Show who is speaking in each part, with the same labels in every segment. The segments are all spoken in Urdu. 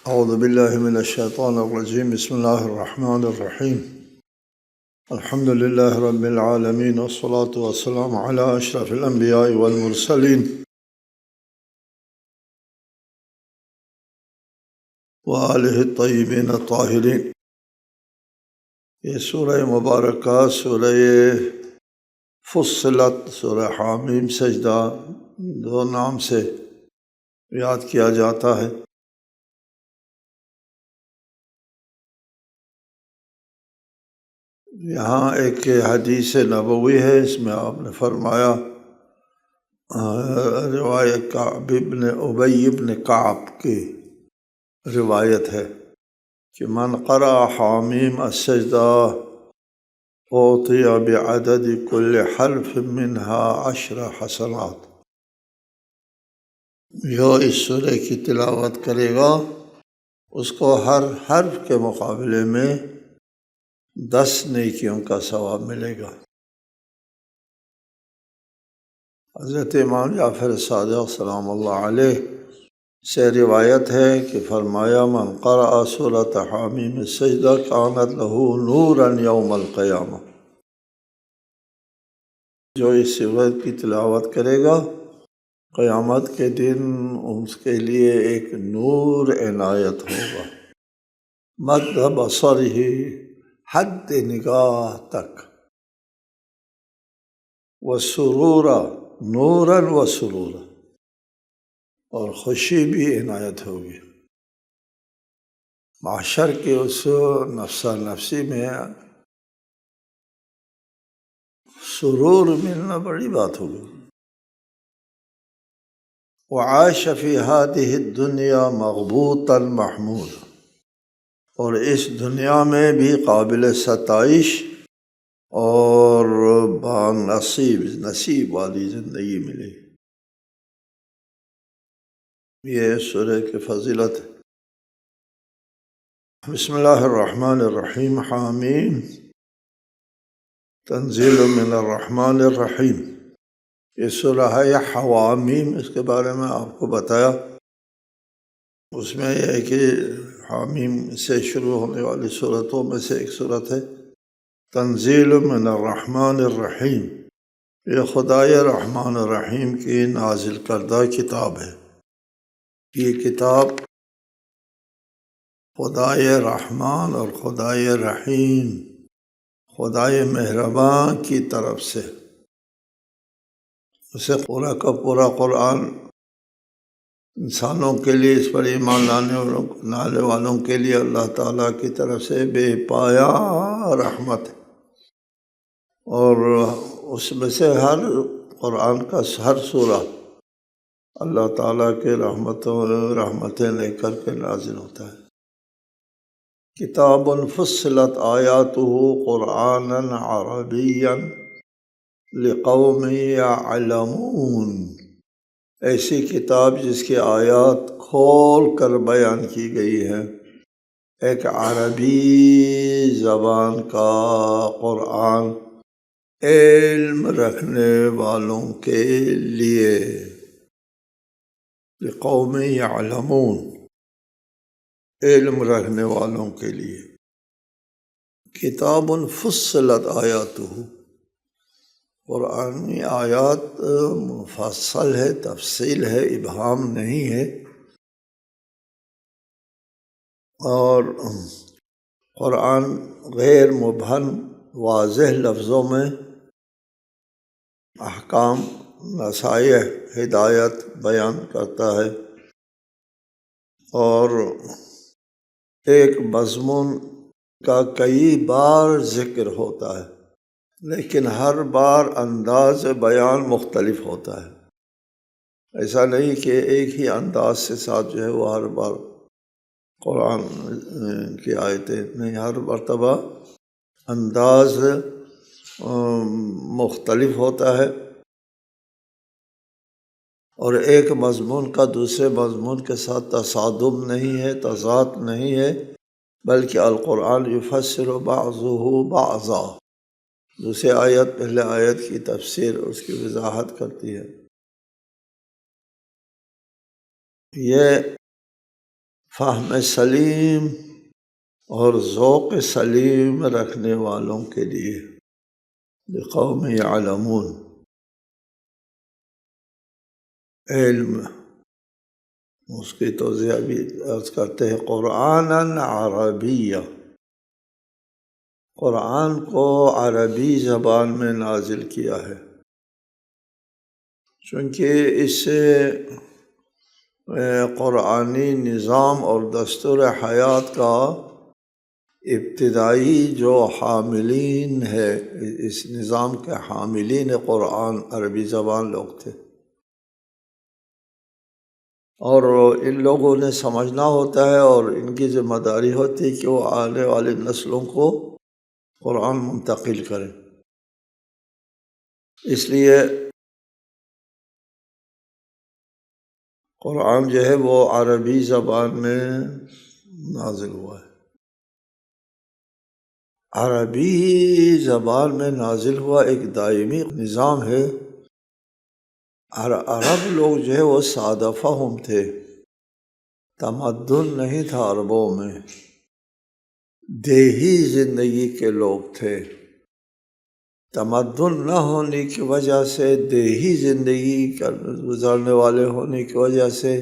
Speaker 1: اعوذ باللہ من الشیطان الرجیم بسم اللہ الرحمن الرحیم الحمد للہ رب العالمین والصلاة والسلام علی اشرف الانبیاء والمرسلین وآلہ الطیبین الطاہرین۔ یہ سورہ مبارکہ سورہ فصلت، سورہ حامیم سجدہ دو نام سے یاد کیا جاتا ہے۔ یہاں ایک حدیث نبوی ہے، اس میں آپ نے فرمایا، روایت کعب ابن ابی ابن کعب کی روایت ہے کہ من قرأ حامیم السجدہ اعطی بعدد کل حرف منها 10 حسنات۔ جو اس سورہ کی تلاوت کرے گا اس کو ہر حرف کے مقابلے میں 10 نیکیوں کا ثواب ملے گا۔ حضرت امام جعفر صادق سلام اللہ علیہ سے روایت ہے کہ فرمایا من قرأ سورۃ حامیم السجدہ کانت لہ نورا یوم القیامہ۔ جو اس سورت کی تلاوت کرے گا قیامت کے دن اس کے لیے ایک نور عنایت ہوگا، مد بصرہ، حد نگاہ تک، وسرورا، نورا وسرورا، اور خوشی بھی عنایت ہوگی۔ معاشر کے اس نفسا نفسی میں سرور ملنا بڑی بات ہوگی۔ وعاش فی ہذہ الدنیا مغبوطا محمود، اور اس دنیا میں بھی قابل ستائش اور نصیب والی زندگی ملے۔ یہ سورہ کی فضیلت ہے۔ بسم اللہ الرحمن الرحیم۔ حامیم تنزیل من الرحمن الرحیم۔ یہ سورہ ہے حوامیم، اس کے بارے میں آپ کو بتایا۔ اس میں یہ ہے کہ حامیم سے شروع ہونے والی صورتوں میں سے ایک صورت ہے تنزیل من الرحمن الرحیم۔ یہ خدائے رحمان الرحیم کی نازل کردہ کتاب ہے۔ یہ کتاب خدائے رحمان اور خدائے رحیم، خدائے مہربان کی طرف سے، اسے پورا کا پورا قرآن انسانوں کے لیے، اس پر ایمان لانے والوں کے لیے اللہ تعالیٰ کی طرف سے بے پایا رحمت ہے۔ اور اس میں سے ہر قرآن کا ہر سورہ اللہ تعالیٰ کے رحمتیں لے کر کے نازل ہوتا ہے۔ کتاب فصلت آیاتہ قرآنا عربیا لقوم یعلمون۔ ایسی کتاب جس کی آیات کھول کر بیان کی گئی ہے، ایک عربی زبان کا قرآن علم رکھنے والوں کے لیے، لقوم یعلمون، علم رکھنے والوں کے لیے۔ کتاب فصلت آیاتہ، قرآنی آیات مفصل ہے، تفصیل ہے، ابہام نہیں ہے، اور قرآن غیر مبہم واضح لفظوں میں احکام، نصائح، ہدایت بیان کرتا ہے، اور ایک مضمون کا کئی بار ذکر ہوتا ہے، لیکن ہر بار انداز بیان مختلف ہوتا ہے۔ ایسا نہیں کہ ایک ہی انداز سے ساتھ جو ہے وہ ہر بار قرآن کی آیتیں، نہیں، ہر مرتبہ انداز مختلف ہوتا ہے، اور ایک مضمون کا دوسرے مضمون کے ساتھ تصادم نہیں ہے، تضاد نہیں ہے، بلکہ القرآن یفسر بعضہ بعضا، دوسری آیت پہلے آیت کی تفسیر، اس کی وضاحت کرتی ہے۔ یہ فہم سلیم اور ذوق سلیم رکھنے والوں کے لیے، لقوم یعلمون، علم، اس کی توضیح بھی عرض کرتے ہیں، قرآناً عربیہ، قرآن کو عربی زبان میں نازل کیا ہے، چونکہ اس سے قرآنی نظام اور دستور حیات کا ابتدائی جو حاملین ہے، اس نظام کے حاملین قرآن عربی زبان لوگ تھے، اور ان لوگوں نے سمجھنا ہوتا ہے اور ان کی ذمہ داری ہوتی ہے کہ وہ آنے والی نسلوں کو قرآن منتقل کریں۔ اس لیے قرآن جو ہے وہ عربی زبان میں نازل ہوا ہے، عربی زبان میں نازل ہوا ایک دائمی نظام ہے۔ عرب لوگ جو ہے وہ سادہ فہم تھے، تمدن نہیں تھا عربوں میں، دیہی زندگی کے لوگ تھے، تمدن نہ ہونے کی وجہ سے، دیہی زندگی گزارنے والے ہونے کی وجہ سے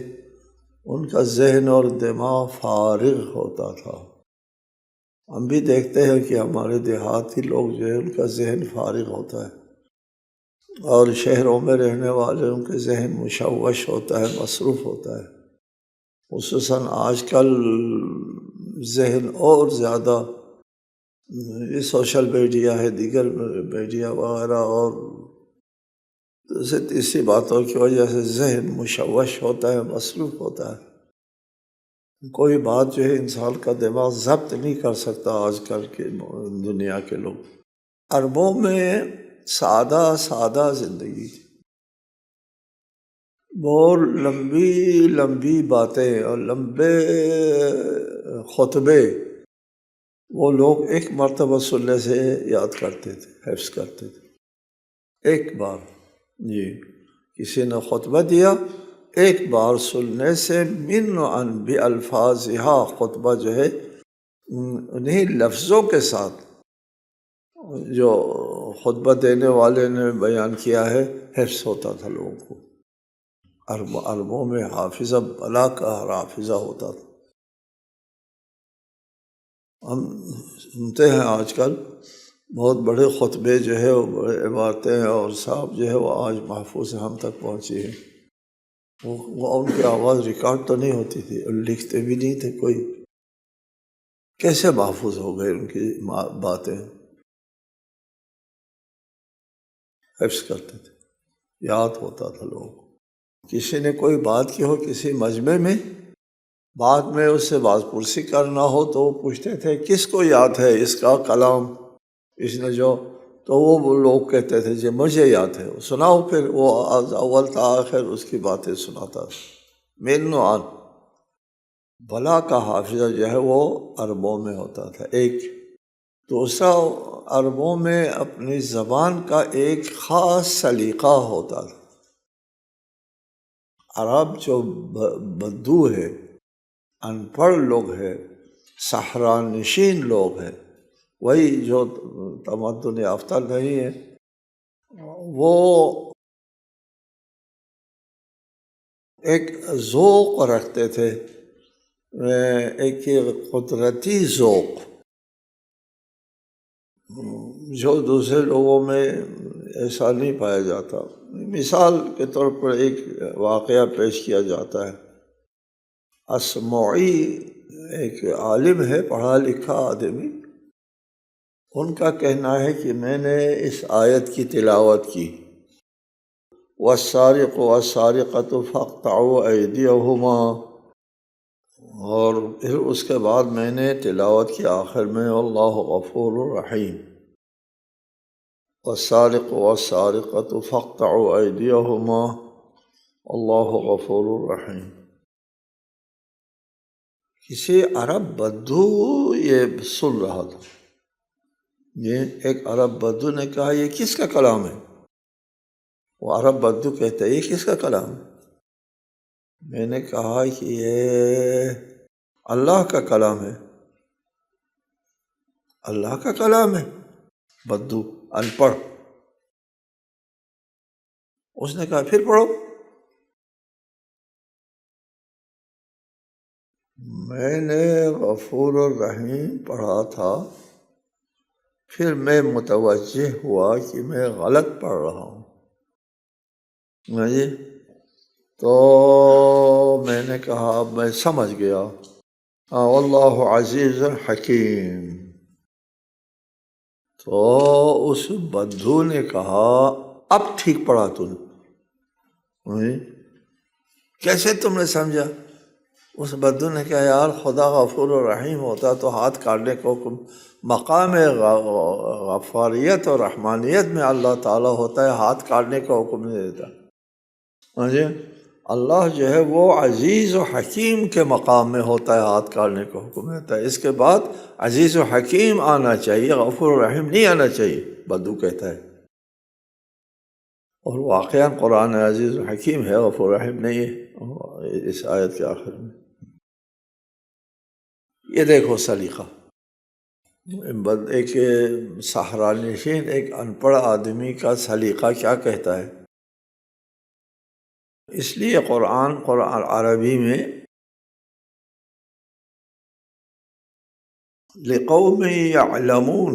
Speaker 1: ان کا ذہن اور دماغ فارغ ہوتا تھا۔ ہم بھی دیکھتے ہیں کہ ہمارے دیہاتی لوگ جو ہے ان کا ذہن فارغ ہوتا ہے، اور شہروں میں رہنے والوں کے ذہن مشوش ہوتا ہے، مصروف ہوتا ہے۔ خصوصاً آج کل ذہن اور زیادہ، یہ سوشل میڈیا ہے، دیگر میڈیا وغیرہ اور دوسری تیسری باتوں کی وجہ سے ذہن مشوش ہوتا ہے، مصروف ہوتا ہے۔ کوئی بات جو ہے انسان کا دماغ ضبط نہیں کر سکتا آج کل کے دنیا کے لوگ۔ عربوں میں سادہ سادہ زندگی تھی، بہت لمبی لمبی باتیں اور لمبے خطبے وہ لوگ ایک مرتبہ سننے سے یاد کرتے تھے، حفظ کرتے تھے۔ ایک بار جی کسی نے خطبہ دیا، ایک بار سننے سے من عن بالفاظہا، خطبہ جو ہے انہیں لفظوں کے ساتھ جو خطبہ دینے والے نے بیان کیا ہے حفظ ہوتا تھا لوگوں کو۔ عربوں میں حافظہ بلا کا حافظہ ہوتا تھا۔ ہم سنتے ہیں آج کل بہت بڑے خطبے جو ہے وہ بڑے عبارتیں اور صاحب جو ہے وہ آج محفوظ ہم تک پہنچی ہے۔ وہ ان کی آواز ریکارڈ تو نہیں ہوتی تھی اور لکھتے بھی نہیں تھے کوئی، کیسے محفوظ ہو گئے ان کی باتیں؟ حفظ کرتے تھے، یاد ہوتا تھا لوگوں کو۔ کسی نے کوئی بات کی ہو کسی مجمع میں، بعد میں اس سے باز پرسی کرنا ہو تو وہ پوچھتے تھے کس کو یاد ہے اس کا کلام، اس نے جو، تو وہ لوگ کہتے تھے جی مجھے یاد ہے، سناؤ، پھر وہ اول تا آخر اس کی باتیں سناتا تھا۔ من عن، بلا کا حافظہ جو ہے وہ عربوں میں ہوتا تھا۔ ایک دوسرا، عربوں میں اپنی زبان کا ایک خاص سلیقہ ہوتا تھا۔ عرب جو بدو ہے، ان پڑھ لوگ ہے، صحرا نشین لوگ ہیں، وہی جو تمدن یافتہ نہیں ہے، وہ ایک ذوق رکھتے تھے، ایک قدرتی ذوق جو دوسرے لوگوں میں ایسا نہیں پایا جاتا۔ مثال کے طور پر ایک واقعہ پیش کیا جاتا ہے۔ اسمعی ایک عالم ہے، پڑھا لکھا آدمی، ان کا کہنا ہے کہ میں نے اس آیت کی تلاوت کی، والسارق والسارقۃ فاقطعوا ایدیہما، اور پھر اس کے بعد میں نے تلاوت کی آخر میں اللہ غفور رحیم، والسارق والسارقۃ فاقطعوا ایدیہما اللہ غفور رحیم۔ کسی عرب بدو یہ سن رہا تھا، یہ ایک عرب بدو نے کہا یہ کس کا کلام ہے؟ وہ عرب بدو کہتے ہیں یہ کس کا کلام ہے؟ میں نے کہا کہ یہ اللہ کا کلام ہے، اللہ کا کلام ہے، بدو ان پڑھ۔ اس نے کہا پھر پڑھو۔ میں نے غفور الرحیم پڑھا تھا، پھر میں متوجہ ہوا کہ میں غلط پڑھ رہا ہوں، تو میں نے کہا اب میں سمجھ گیا، واللہ عزیز حکیم۔ تو اس بدھو نے کہا اب ٹھیک پڑھا تو نے، کیسے تم نے سمجھا؟ اس بدھو نے کہا یار خدا غفور الرحیم ہوتا تو ہاتھ کاٹنے کو مقام غفاریت اور رحمانیت میں اللہ تعالیٰ ہوتا ہے، ہاتھ کاٹنے کا حکم نہیں دیتا۔ اللہ جو ہے وہ عزیز و حکیم کے مقام میں ہوتا ہے، ہاتھ کاٹنے کا حکم دیتا ہے، اس کے بعد عزیز و حکیم آنا چاہیے، غفور الرحیم نہیں آنا چاہیے، بدھو کہتا ہے۔ اور واقعاً قرآن عزیز و حکیم ہے، غفور الرحیم نہیں ہے اس آیت کے آخر میں۔ یہ دیکھو سلیقہ، ایک صحرا نشین، ایک ان پڑھ آدمی کا سلیقہ کیا کہتا ہے۔ اس لیے قرآن عربی میں لقوم یعلمون،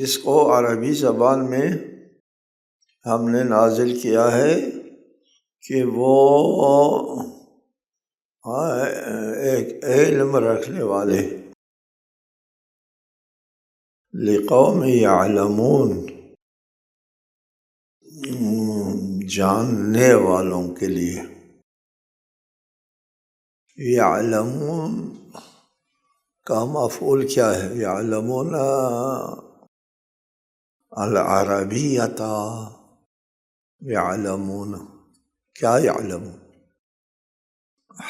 Speaker 1: اس کو عربی زبان میں ہم نے نازل کیا ہے کہ وہ ایک علم رکھنے والے، لقوم یعلمون، جاننے والوں کے لیے۔ یعلمون کا مفعول کیا ہے؟ یعلمون العربیۃ، یعلمون کیا؟ یعلمون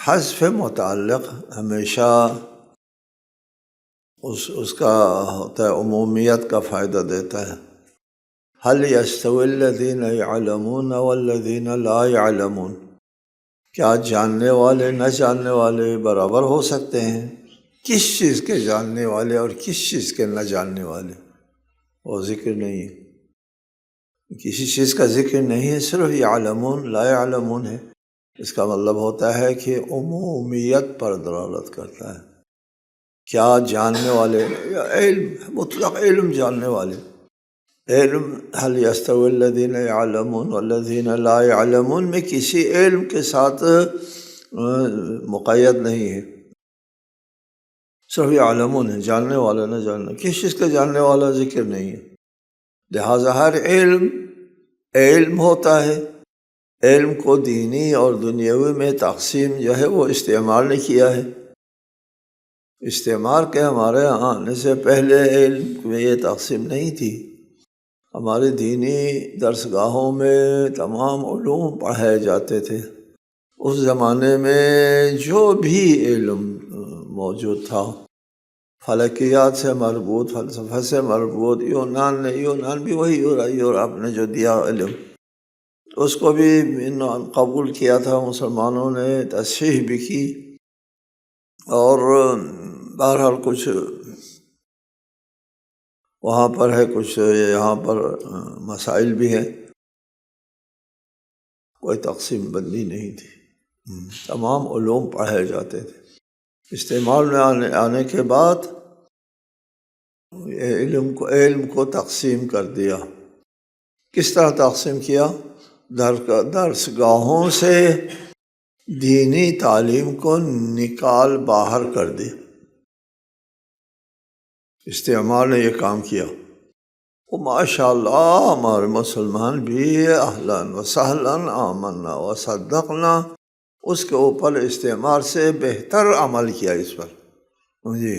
Speaker 1: حذف متعلق ہمیشہ اس کا ہوتا ہے، عمومیت کا فائدہ دیتا ہے۔ هل يستوي الذين يعلمون والذين لا يعلمون، کیا جاننے والے نہ جاننے والے برابر ہو سکتے ہیں؟ کس چیز کے جاننے والے اور کس چیز کے نہ جاننے والے، وہ ذکر نہیں ہے، کسی چیز کا ذکر نہیں ہے، صرف یعلمون لا یعلمون ہے۔ اس کا مطلب ہوتا ہے کہ عمومیت پر دلالت کرتا ہے، کیا جاننے والے، علم مطلق علم جاننے والے، علم هل يستوي الذين يعلمون والذين لا يعلمون میں کسی علم کے ساتھ مقید نہیں ہے، صرف یعلمون ہے، جاننے والا نہ جاننا، کس چیز کا جاننے والا ذکر نہیں ہے۔ لہٰذا ہر علم ہوتا ہے، علم کو دینی اور دنیاوی میں تقسیم جو ہے وہ استعمار نے کیا ہے۔ استعمار کے ہمارے آنے سے پہلے علم میں یہ تقسیم نہیں تھی، ہمارے دینی درسگاہوں میں تمام علوم پڑھائے جاتے تھے۔ اس زمانے میں جو بھی علم موجود تھا، فلکیات سے مربوط، فلسفہ سے مربوط، یونان بھی وہی یورپ نے جو دیا علم، اس کو بھی قبول کیا تھا مسلمانوں نے، تصحیح بھی کی، اور بہرحال کچھ وہاں پر ہے، کچھ یہاں پر مسائل بھی ہیں، کوئی تقسیم بندی نہیں تھی، تمام علوم پڑھائے جاتے تھے۔ استعمال میں آنے کے بعد علم کو تقسیم کر دیا۔ کس طرح تقسیم کیا؟ درسگاہوں سے دینی تعلیم کو نکال باہر کر دی، استعمال نے یہ کام کیا۔ وہ ماشاء اللہ ہمارے مسلمان بھی اہلاً و سہلاً آمنا و صدقنا، اس کے اوپر استعمال سے بہتر عمل کیا اس پر جی،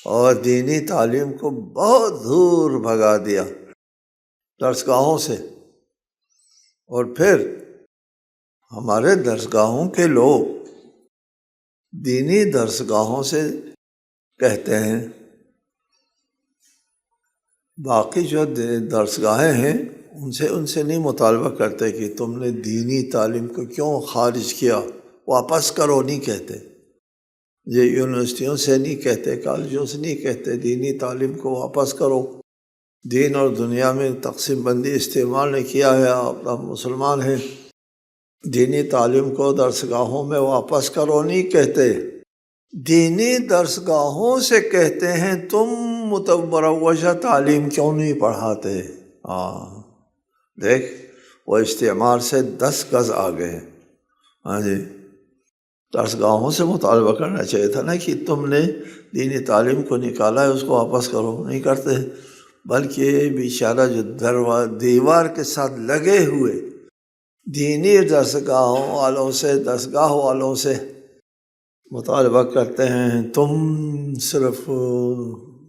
Speaker 1: اور دینی تعلیم کو بہت دور بھگا دیا درسگاہوں سے۔ اور پھر ہمارے درسگاہوں کے لوگ دینی درسگاہوں سے کہتے ہیں، باقی جو درسگاہیں ہیں ان سے نہیں مطالبہ کرتے کہ تم نے دینی تعلیم کو کیوں خارج کیا، واپس کرو نہیں کہتے، یہ یونیورسٹیوں سے نہیں کہتے، کالجوں سے نہیں کہتے دینی تعلیم کو واپس کرو۔ دین اور دنیا میں تقسیم بندی استعمال نے کیا ہے، آپ مسلمان ہیں، دینی تعلیم کو درسگاہوں میں واپس کرو نہیں کہتے، دینی درسگاہوں سے کہتے ہیں تم مروجہ تعلیم کیوں نہیں پڑھاتے۔ دیکھ، وہ استعمار سے 10 گز آگئے ہیں۔ ہاں جی، درسگاہوں سے مطالبہ کرنا چاہیے تھا نا کہ تم نے دینی تعلیم کو نکالا ہے، اس کو واپس کرو، نہیں کرتے، بلکہ بیچارہ جو دیوار کے ساتھ لگے ہوئے دینی درسگاہ والوں سے مطالبہ کرتے ہیں، تم صرف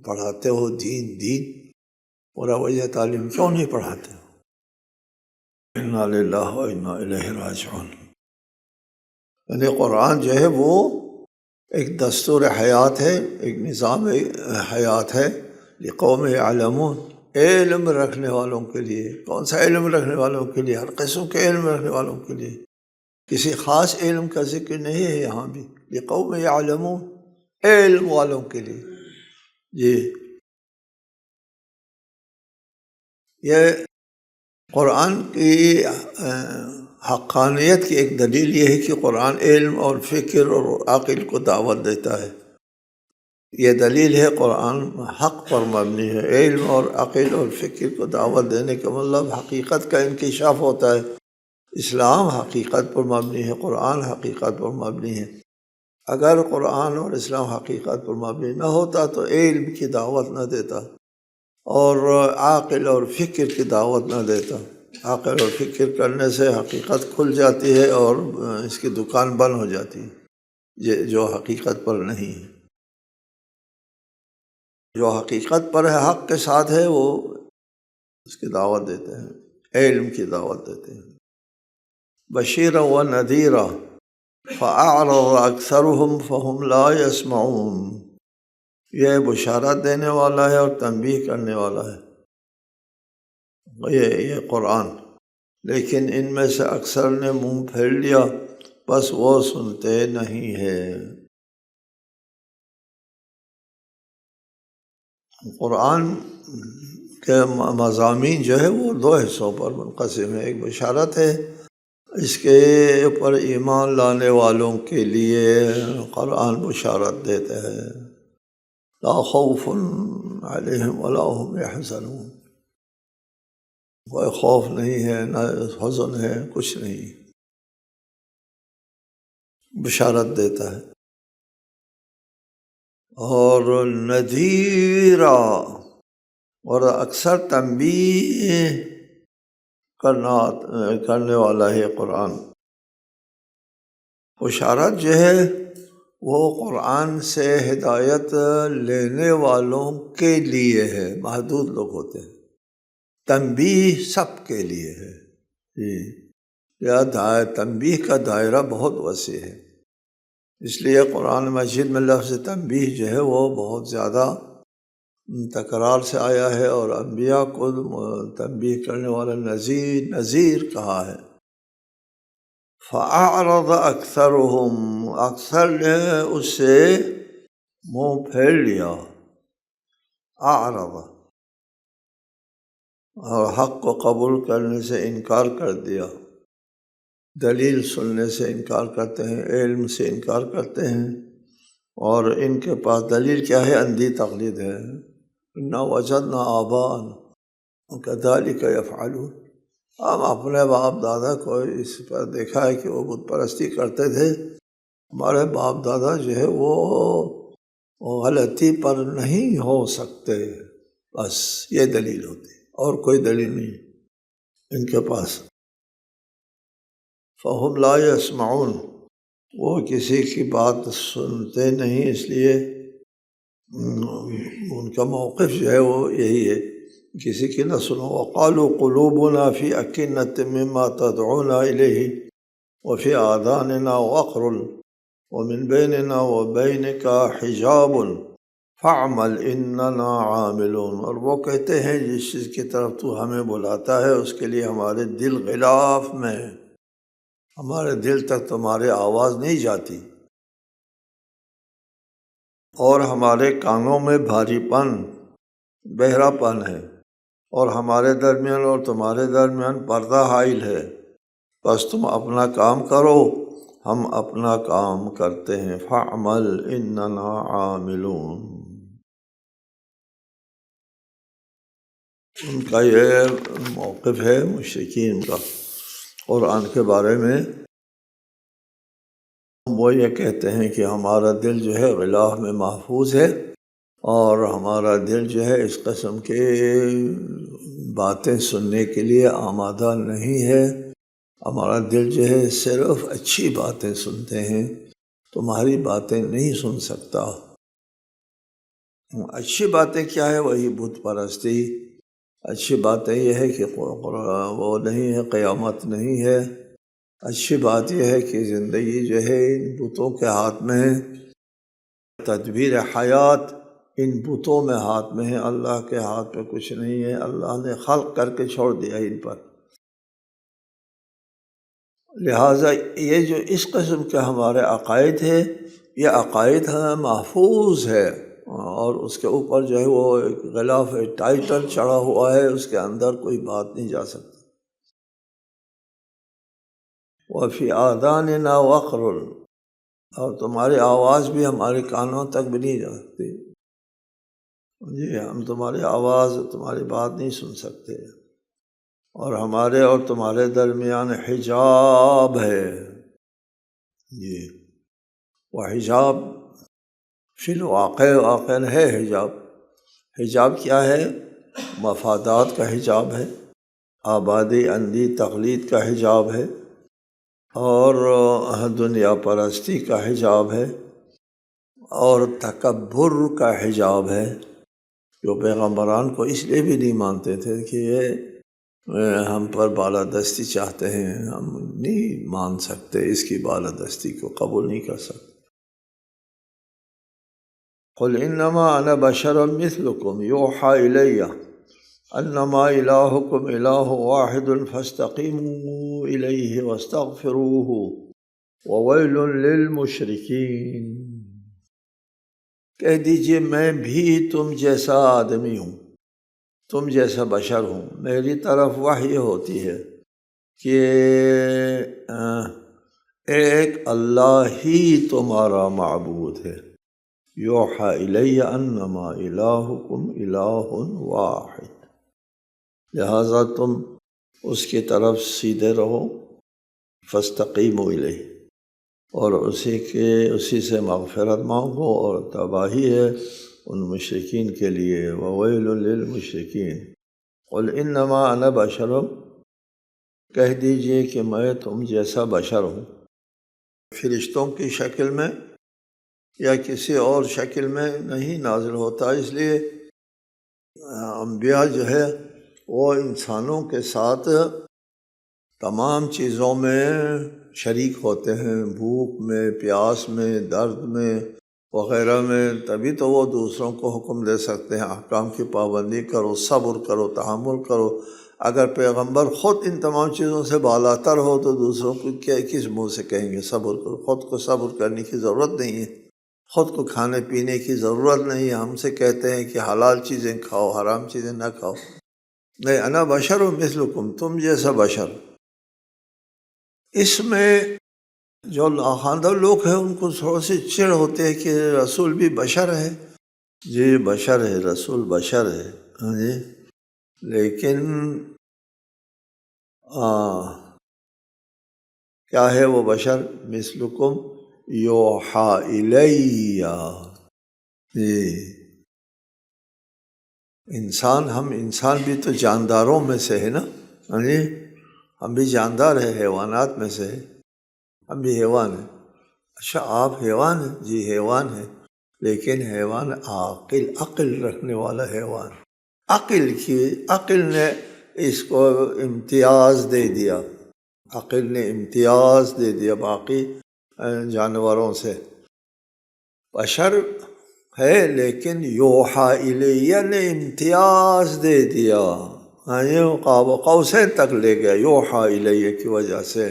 Speaker 1: پڑھاتے ہو دین مروجہ تعلیم کیوں نہیں پڑھاتے ہو؟ انا للہ و انا الیہ راجعون۔ یعنی قرآن جو ہے وہ ایک دستور حیات ہے، ایک نظام حیات ہے، لقوم یعلمون، علم رکھنے والوں کے لیے۔ کون سا علم رکھنے والوں کے لیے؟ ہر قسم کے علم رکھنے والوں کے لیے، کسی خاص علم کا ذکر نہیں ہے یہاں بھی، لقوم یعلمون، علم والوں کے لیے۔ جی، یہ قرآن کی حقانیت کی ایک دلیل یہ ہے کہ قرآن علم اور فکر اور عقل کو دعوت دیتا ہے۔ یہ دلیل ہے قرآن حق پر مبنی ہے۔ علم اور عقل اور فکر کو دعوت دینے کا مطلب حقیقت کا انکشاف ہوتا ہے۔ اسلام حقیقت پر مبنی ہے، قرآن حقیقت پر مبنی ہے۔ اگر قرآن اور اسلام حقیقت پر مبنی نہ ہوتا تو علم کی دعوت نہ دیتا اور عقل اور فکر کی دعوت نہ دیتا۔ عقل اور فکر کرنے سے حقیقت کھل جاتی ہے اور اس کی دکان بند ہو جاتی ہے، یہ جو حقیقت پر نہیں ہے۔ جو حقیقت پر ہے، حق کے ساتھ ہے، وہ اس کی دعوت دیتے ہیں، علم کی دعوت دیتے ہیں۔ بشیرا و نذیرا فأعرض أكثرهم فهم لا يسمعون، یہ بشارت دینے والا ہے اور تنبیہ کرنے والا ہے یہ قرآن، لیکن ان میں سے اکثر نے منہ پھیر لیا، بس وہ سنتے نہیں ہے۔ قرآن کے مضامین جو ہے وہ 2 حصوں پر منقسم ہے۔ ایک بشارت ہے، اس کے اوپر ایمان لانے والوں کے لیے قرآن بشارت دیتے ہیں، لا خوف علیہم ولا هم يحزنون، کوئی خوف نہیں ہے، نہ حزن ہے، کچھ نہیں، بشارت دیتا ہے۔ اور نذیرا، اور اکثر تنبیہ کرنے والا ہے قرآن۔ بشارت جو ہے وہ قرآن سے ہدایت لینے والوں کے لیے ہے، محدود لوگ ہوتے ہیں۔ تنبیہ سب کے لیے ہے۔ یہ تنبیہ کا دائرہ بہت وسیع ہے، اس لیے قرآن مجید میں لفظ تنبیہ جو ہے وہ بہت زیادہ تکرار سے آیا ہے، اور انبیاء کو تنبیہ کرنے والا نذیر کہا ہے۔ فَأَعْرَضَ أَكْثَرُهُمْ، اکثر نے اس سے منہ پھیر لیا، اعرض، اور حق کو قبول کرنے سے انکار کر دیا، دلیل سننے سے انکار کرتے ہیں، علم سے انکار کرتے ہیں، اور ان کے پاس دلیل کیا ہے؟ اندھی تقلید ہے، اِنَّا وَجَدْنَا آبَاءَنَا كَذَلِكَ يَفْعَلُونَ، ہم اپنے باپ دادا کو اس پر دیکھا ہے کہ وہ بت پرستی کرتے تھے، ہمارے باپ دادا جو ہے وہ غلطی پر نہیں ہو سکتے، بس یہ دلیل ہوتی ہے، اور کوئی دلیل نہیں ان کے پاس۔ فَهُمْ لَا يَسْمَعُونَ، وہ کسی کی بات سنتے نہیں، اس لیے ان کا موقف جو ہے وہ یہی ہے، کسی کی نہ سنو۔ وَقَالُوا قُلُوبُنَا فِي أَكِنَّةٍ مِّمَّا تَدْعُونَا إِلَيْهِ وَفِي آذَانِنَا وَقْرٌ وَمِن بَيْنِنَا وَبَيْنِكَ حِجَابٌ فَاعْمَلْ إِنَّنَا عَامِلُونَ، اور وہ کہتے ہیں جس چیز کی طرف تو ہمیں بلاتا ہے اس کے لیے ہمارے دل غلاف میں ہے، ہمارے دل تک تمہاری آواز نہیں جاتی۔ اور ہمارے کانوں میں بھاری پن، بہرا پن ہے، اور ہمارے درمیان اور تمہارے درمیان پردہ حائل ہے، بس تم اپنا کام کرو، ہم اپنا کام کرتے ہیں، فَاعْمَلْ إِنَّنَا عَامِلُونَ۔ ان کا یہ موقف ہے مشرکین کا قرآن کے بارے میں۔ وہ یہ کہتے ہیں کہ ہمارا دل جو ہے غلاف میں محفوظ ہے، اور ہمارا دل جو ہے اس قسم کے باتیں سننے کے لیے آمادہ نہیں ہے، ہمارا دل جو ہے صرف اچھی باتیں سنتے ہیں، تمہاری باتیں نہیں سن سکتا۔ اچھی باتیں کیا ہے؟ وہی بت پرستی۔ اچھی باتیں یہ ہے کہ وہ نہیں ہے، قیامت نہیں ہے۔ اچھی بات یہ ہے کہ زندگی جو ہے ان بتوں کے ہاتھ میں ہے، تدبیر حیات ان بتوں میں ہاتھ میں ہے، اللہ کے ہاتھ میں کچھ نہیں ہے، اللہ نے خلق کر کے چھوڑ دیا ان پر۔ لہٰذا یہ جو اس قسم کے ہمارے عقائد ہے، یہ عقائد ہمیں محفوظ ہے، اور اس کے اوپر جو ہے وہ ایک غلاف ٹائٹل چڑھا ہوا ہے، اس کے اندر کوئی بات نہیں جا سکتی۔ وَفِي آذَانِنَا وَقْرٌ، اور تمہاری آواز بھی ہمارے کانوں تک بھی نہیں جا سکتی، جی ہم تمہاری آواز، تمہاری بات نہیں سن سکتے، اور ہمارے اور تمہارے درمیان حجاب ہے، جی وہ حجاب فی الواقع واقع ہے۔ حجاب، حجاب کیا ہے؟ مفادات کا حجاب ہے، آبادی اندھی تقلید کا حجاب ہے، اور دنیا پرستی کا حجاب ہے، اور تکبر کا حجاب ہے۔ جو پیغمبران کو اس لیے بھی نہیں مانتے تھے کہ یہ ہم پر بالادستی چاہتے ہیں، ہم نہیں مان سکتے، اس کی بالادستی کو قبول نہیں کر سکتے۔ قل انما انا بشر مثلکم یوحی الی انما الہکم الہ واحد فاستقیموا الیہ واستغفروہ وویل للمشرکین۔ کہہ دیجئے میں بھی تم جیسا آدمی ہوں، تم جیسا بشر ہوں، میری طرف وحی ہوتی ہے کہ ایک اللہ ہی تمہارا معبود ہے، یوحی الی انما الہکم الہ واحد، لہٰذا تم اس کی طرف سیدھے رہو، فاستقیموا الیہ، اور اسی سے مغفرت مانگو، اور تباہی ہے ان مشرکین کے لیے، وویل للمشرکین۔ قل انما انا بشر، کہہ دیجئے کہ میں تم جیسا بشر ہوں، فرشتوں کی شکل میں یا کسی اور شکل میں نہیں نازل ہوتا، اس لیے انبیاء جو ہے وہ انسانوں کے ساتھ تمام چیزوں میں شریک ہوتے ہیں، بھوک میں، پیاس میں، درد میں وغیرہ میں، تبھی تو وہ دوسروں کو حکم دے سکتے ہیں، احکام کی پابندی کرو، صبر کرو، تحمل کرو۔ اگر پیغمبر خود ان تمام چیزوں سے بالاتر ہو تو دوسروں کو کس منہ سے کہیں گے صبر کرو؟ خود کو صبر کرنے کی ضرورت نہیں ہے، خود کو کھانے پینے کی ضرورت نہیں ہے، ہم سے کہتے ہیں کہ حلال چیزیں کھاؤ، حرام چیزیں نہ کھاؤ۔ نہیں، انا بشر مثلکم، تم جیسا بشر۔ اس میں جو لاخواندہ لوگ ہیں ان کو تھوڑا سی چڑ ہوتے ہے کہ رسول بھی بشر ہے، جی بشر ہے، رسول بشر ہے، جی لیکن کیا ہے وہ بشر؟ مثلکم یوحی الی، جی انسان، ہم انسان بھی تو جانداروں میں سے ہے نا، جی ہم بھی جاندار ہیں، حیوانات میں سے ہے، ہم بھی حیوان ہیں۔ اچھا آپ حیوان ہیں؟ جی حیوان ہیں، لیکن حیوان عاقل، عقل رکھنے والا حیوان، عقل نے اس کو امتیاز دے دیا، عقل نے امتیاز دے دیا باقی جانوروں سے۔ بشر ہے لیکن یوحی الیہ نے امتیاز دے دیا، قاب قوسین تک لے گیا یوحی الیہ کی وجہ سے،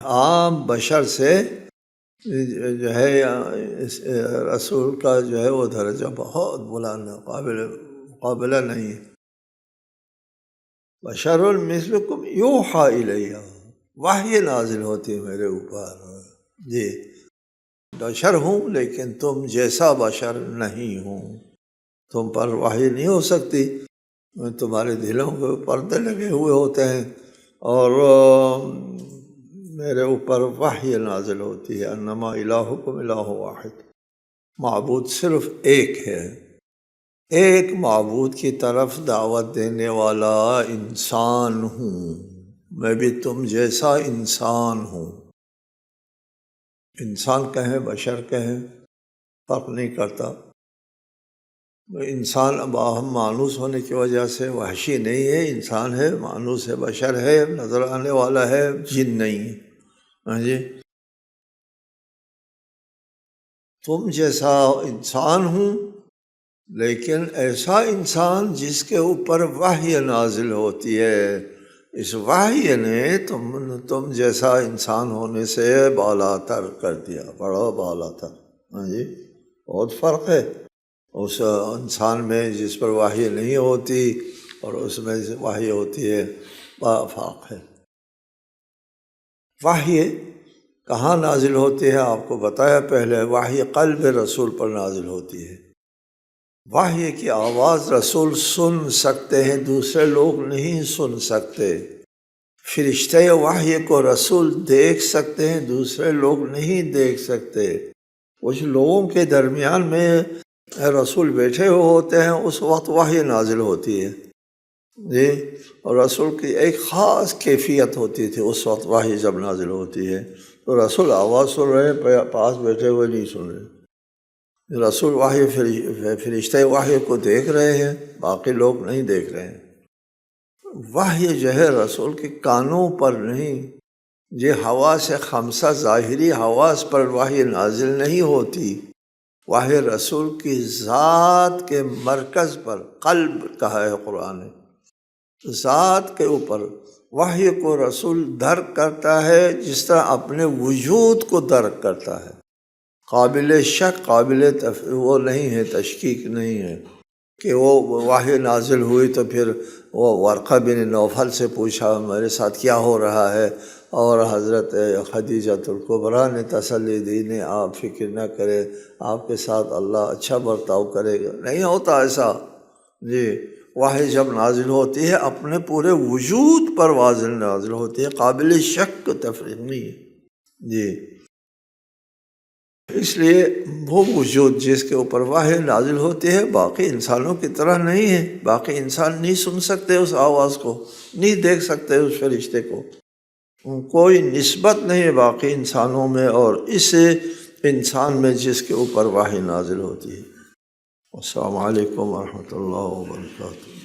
Speaker 1: عام بشر سے جو ہے اس رسول کا جو ہے وہ درجہ بہت بلند ہے، مقابلہ نہیں ہے۔ بشر مثلکم یوحیٰ الیہ، وحی نازل ہوتی ہے میرے اوپر، جی بشر ہوں لیکن تم جیسا بشر نہیں ہوں، تم پر وحی نہیں ہو سکتی، تمہارے دلوں کے پردے لگے ہوئے ہوتے ہیں، اور میرے اوپر وحی نازل ہوتی ہے۔ انما الہکم الہ واحد، معبود صرف ایک ہے، ایک معبود کی طرف دعوت دینے والا انسان ہوں، میں بھی تم جیسا انسان ہوں۔ انسان کہیں بشر کہیں فرق نہیں کرتا، انسان باہم مانوس ہونے کی وجہ سے وحشی نہیں ہے، انسان ہے، مانوس ہے، بشر ہے، نظر آنے والا ہے، جن نہیں ہے۔ ہاں جی، تم جیسا انسان ہوں لیکن ایسا انسان جس کے اوپر وحی نازل ہوتی ہے، اس وحی نے تم جیسا انسان ہونے سے بالا تر کر دیا، بڑا بالا تر۔ ہاں جی، بہت فرق ہے اس انسان میں جس پر وحی نہیں ہوتی اور اس میں وحی ہوتی ہے، بڑا فرق ہے۔ وحی کہاں نازل ہوتی ہے آپ کو بتایا پہلے، وحی قلب رسول پر نازل ہوتی ہے۔ وحی کی آواز رسول سن سکتے ہیں، دوسرے لوگ نہیں سن سکتے۔ فرشتے وحی کو رسول دیکھ سکتے ہیں، دوسرے لوگ نہیں دیکھ سکتے۔ کچھ لوگوں کے درمیان میں رسول بیٹھے ہوئے ہوتے ہیں، اس وقت وحی نازل ہوتی ہے، جی، اور رسول کی ایک خاص کیفیت ہوتی تھی اس وقت وحی جب نازل ہوتی ہے تو رسول آواز سن رہے ہیں، پاس بیٹھے ہوئے نہیں سن رہے، رسول وحی فرشتے وحی کو دیکھ رہے ہیں، باقی لوگ نہیں دیکھ رہے ہیں۔ وحی جو ہے رسول کے کانوں پر نہیں، یہ حواس خمسہ ظاہری حواس پر وحی نازل نہیں ہوتی، وحی رسول کی ذات کے مرکز پر، قلب کہا ہے قرآن نے، ذات کے اوپر وحی کو رسول درک کرتا ہے جس طرح اپنے وجود کو درک کرتا ہے، قابل شک، قابل وہ نہیں ہے، تشکیک نہیں ہے کہ وہ وحی نازل ہوئی تو پھر وہ ورقہ بن نوفل سے پوچھا میرے ساتھ کیا ہو رہا ہے، اور حضرت خدیجۃ الکبریٰ نے تسلی دی، نہیں آپ فکر نہ کرے، آپ کے ساتھ اللہ اچھا برتاؤ کرے گا، نہیں ہوتا ایسا، جی۔ وحی جب نازل ہوتی ہے اپنے پورے وجود پر واضح نازل ہوتی ہے، قابل شک تفریق نہیں ہے، جی۔ اس لیے وہ وجود جس کے اوپر وحی نازل ہوتی ہے باقی انسانوں کی طرح نہیں ہے، باقی انسان نہیں سن سکتے اس آواز کو، نہیں دیکھ سکتے اس فرشتے کو، کوئی نسبت نہیں ہے باقی انسانوں میں اور اس انسان میں جس کے اوپر وحی نازل ہوتی ہے۔ السلام علیکم ورحمۃ اللہ وبرکاتہ۔